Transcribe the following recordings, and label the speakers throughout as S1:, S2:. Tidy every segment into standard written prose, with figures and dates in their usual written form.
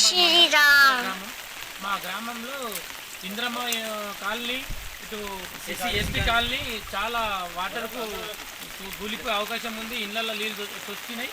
S1: శ్రీరామ్.
S2: మా గ్రామంలో ఇంద్రమ్మ కాలనీ ఇటు ఎస్టీ కాలనీ చాలా వాటర్కు కూలిపోయే అవకాశం ఉంది. ఇళ్లలో నీళ్ళు వచ్చినాయి.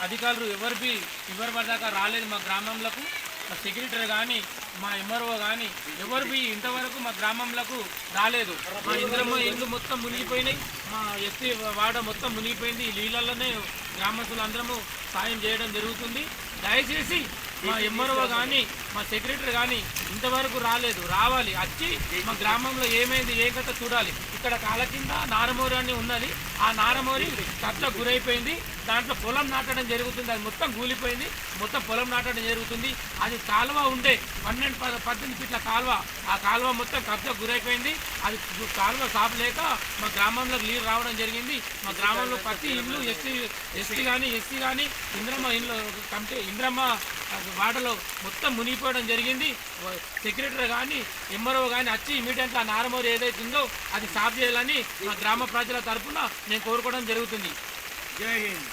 S2: అధికారులు ఎవరి పడ్డాక రాలేదు మా గ్రామంలోకి. మా సెక్రటరీ కానీ మా ఎంఆర్ఓ కానీ ఎవరు ఇంతవరకు మా గ్రామంలోకి రాలేదు. మా ఇంద్రమ్మ ఇల్లు మొత్తం మునిగిపోయినాయి. మా ఎస్టీ వాడ మొత్తం మునిగిపోయింది. ఈ నీళ్ళల్లోనే గ్రామస్తులు అందరము సాయం చేయడం జరుగుతుంది. దయచేసి మా ఎంఆర్ఓ కానీ మా సెక్రటరీ కానీ ఇంతవరకు రాలేదు. రావాలి, వచ్చి మా గ్రామంలో ఏమైంది ఏ కథ చూడాలి. ఇక్కడ కాల కింద నారమోరి అని ఉన్నది. ఆ నారమోరి కట్టకు గురైపోయింది. దాంట్లో పొలం నాటడం జరుగుతుంది. అది మొత్తం కూలిపోయింది. మొత్తం పొలం నాటడం జరుగుతుంది. అది కాలువ ఉండే 12-18 ఫీట్ల కాలువ. ఆ కాలువ మొత్తం కబ్జకు గురైపోయింది. అది కాలువ సాపు లేక మా గ్రామంలోకి నీరు రావడం జరిగింది. మా గ్రామంలో ప్రతి ఇల్లు ఎస్టీ కానీ ఇంద్రమ్మ ఇల్లు కమిటీ ఇంద్రమ్మ వాడలో మొత్తం మునిగిపోవడం జరిగింది. సెక్రటరీ కానీ ఎంఆర్ఓ కానీ వచ్చి ఇమీడియట్గా ఆ నారమోరి ఏదైతే ఉందో అది సాఫ్ చేయాలని మా గ్రామ ప్రజల తరఫున నేను కోరుకోవడం జరుగుతుంది. జై హింద్.